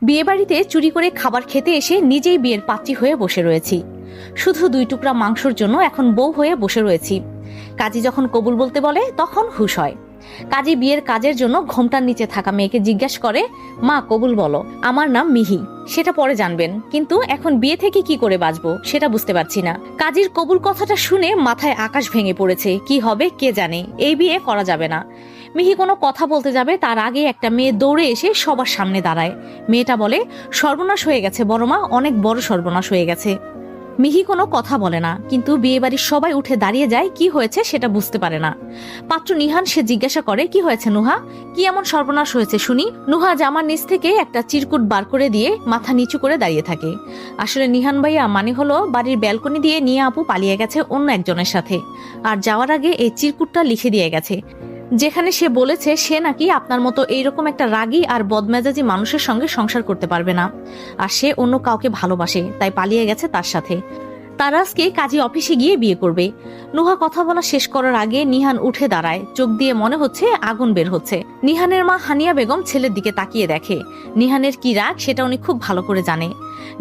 বিয়ে বাড়িতে চুরি করে খাবার খেতে এসে নিজেই বিয়ের পাত্রী হয়ে বসে রয়েছি। শুধু 2 টুকরা মাংসর জন্য এখন বউ হয়ে বসে রয়েছি। কাজী যখন কবুল বলতে বলে তখন হুঁশ হয়। কাজী বিয়ের কাজের জন্য ঘোমটার নিচে থাকা মেয়েকে জিজ্ঞাসা করে, মা কবুল বলো, আমার নাম মিহি। সেটা পরে জানবেন, কিন্তু এখন বিয়ে থেকে কি করে বাঁচবো সেটা বুঝতে পারছি না। কাজীর কবুল কথাটা শুনে মাথায় আকাশ ভেঙে পড়েছে। কি হবে কে জানে, এই বিয়ে করা যাবে না। মিহি কোনো কথা বলতে যাবে তার আগে একটা মেয়ে দৌড়ে এসে সবার সামনে দাঁড়ায়। মেয়েটা বলে, সর্বনাশ হয়ে গেছে বড় মা, অনেক বড় সর্বনাশ হয়ে গেছে। মিহি কোনো কথা বলে না, কিন্তু বিয়ে বাড়ির সবাই উঠে দাঁড়িয়ে যায়, কি হয়েছে সেটা বুঝতে পারে না। পাত্র নিহান সে জিজ্ঞাসা করে, কি হয়েছে নুহা, কি এমন সর্বনাশ হয়েছে শুনি। নুহা জামার নিচ থেকে একটা চিরকুট বার করে দিয়ে মাথা নিচু করে দাঁড়িয়ে থাকে। আসলে নিহান ভাইয়া মানে হলো বাড়ির ব্যালকনি দিয়ে নিয়ে আপু পালিয়ে গেছে অন্য একজনের সাথে, আর যাওয়ার আগে এই চিরকুটটা লিখে দিয়ে গেছে, যেখানে সে বলেছে সে নাকি আপনার মতো এইরকম একটা রাগী আর বদমেজাজি মানুষের সঙ্গে সংসার করতে পারবে না, আর সে অন্য কাউকে ভালোবাসে, তাই পালিয়ে গেছে তার সাথে। তারা আজকে কাজী অফিসে গিয়ে বিয়ে করবে। নুহা কথা বলা শেষ করার আগে নিহান উঠে দাঁড়ায়, চোখ দিয়ে মনে হচ্ছে আগুন বের হচ্ছে। নিহানের মা হানিয়া বেগম ছেলের দিকে তাকিয়ে দেখে। নিহানের কি রাগ সেটা উনি খুব ভালো করে জানে।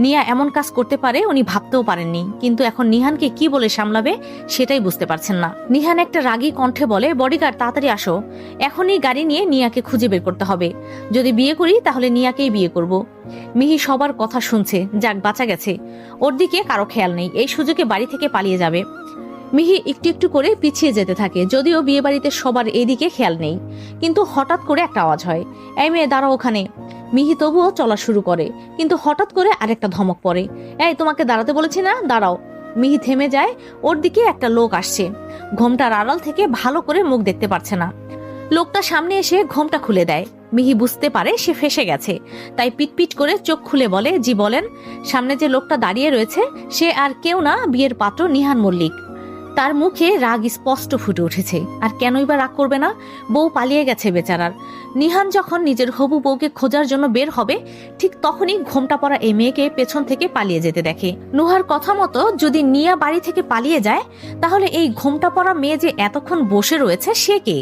নিয়া এমন কাজ করতে পারে উনি ভাবতেও পারেননি, কিন্তু এখন নিহানকে কি বলে সামলাবে সেটাই বুঝতে পারছেন না। নিহান একটা রাগী কণ্ঠে বলে, বডিগার্ড তাড়াতাড়ি আসো, এখনই গাড়ি নিয়ে নিয়াকে খুঁজে বের করতে হবে। যদি বিয়ে করি তাহলে নিয়াকেই বিয়ে করব। মিহি সবার কথা শুনছে, যাক বাঁচা গেছে, ওর দিকে কারো খেয়াল নেই, এই সুযোগে বাড়ি থেকে পালিয়ে যাবে। মিহি একটু একটু করে পিছিয়ে যেতে থাকে, যদিও বিয়ে বাড়িতে সবার এদিকে খেয়াল নেই। কিন্তু হঠাৎ করে একটা আওয়াজ হয়, এই মেয়ে দাঁড়াও ওখানে। মিহি তবুও চলা শুরু করে, কিন্তু হঠাৎ করে আরেকটা ধমক পড়ে, এই তোমাকে দাঁড়াতে বলেছি না, দাঁড়াও। মিহি থেমে যায়, ওর দিকে একটা লোক আসছে। ঘোমটার আড়াল থেকে ভালো করে মুখ দেখতে পারছে না। লোকটা সামনে এসে ঘোমটা খুলে দেয়। মিহি বুঝতে পারে সে ফেসে গেছে, তাই পিটপিট করে চোখ খুলে বলে, জি বলেন। সামনে যে লোকটা দাঁড়িয়ে রয়েছে সে আর কেউ না, বিয়ের পাত্র নিহান মল্লিক। তার মুখে রাগ স্পষ্ট ফুটে উঠেছে। আর কেনই বা রাগ করবে না, বউ পালিয়ে গেছে বেচারার। নিহান যখন নিজের হবু বউকে খোঁজার জন্য বের হবে, ঠিক তখনই ঘোমটা পরা এই মেয়েকে পেছন থেকে পালিয়ে যেতে দেখে। নুহার কথা মতো যদি নিয়া বাড়ি থেকে পালিয়ে যায়, তাহলে এই ঘোমটা পরা মেয়ে যে এতক্ষণ বসে রয়েছে সে কে?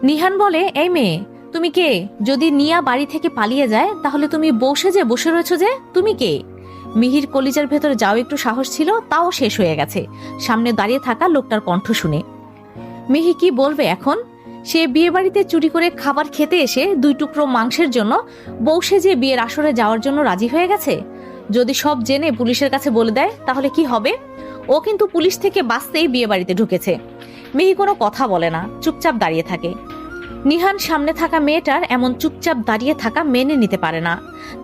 নিহান বলে, এই মেয়ে তুমি কে? যদি নিয়া বাড়ি থেকে পালিয়ে যায় তাহলে তুমি বসে যে বসে রয়েছো যে, তুমি কে? মিহির কলিজার ভেতরে যাও একটু সাহস ছিল, তাও শেষ হয়ে গেছে সামনে দাঁড়িয়ে থাকা লোকটার কণ্ঠ শুনে। মিহি কি বলবে এখন? সে বিয়ে বাড়িতে চুরি করে খাবার খেতে এসে 2 টুকরো মাংসের জন্য বউ সেজে বিয়ের আসরে যাওয়ার জন্য রাজি হয়ে গেছে। যদি সব জেনে পুলিশের কাছে বলে দেয় তাহলে কি হবে? ও কিন্তু পুলিশ থেকে বাঁচতেই বিয়ে বাড়িতে ঢুকেছে। মিহি কোনো কথা বলে না, চুপচাপ দাঁড়িয়ে থাকে। নিহান সামনে থাকা মেয়েটার এমন চুপচাপ দাঁড়িয়ে থাকা মেনে নিতে পারে না।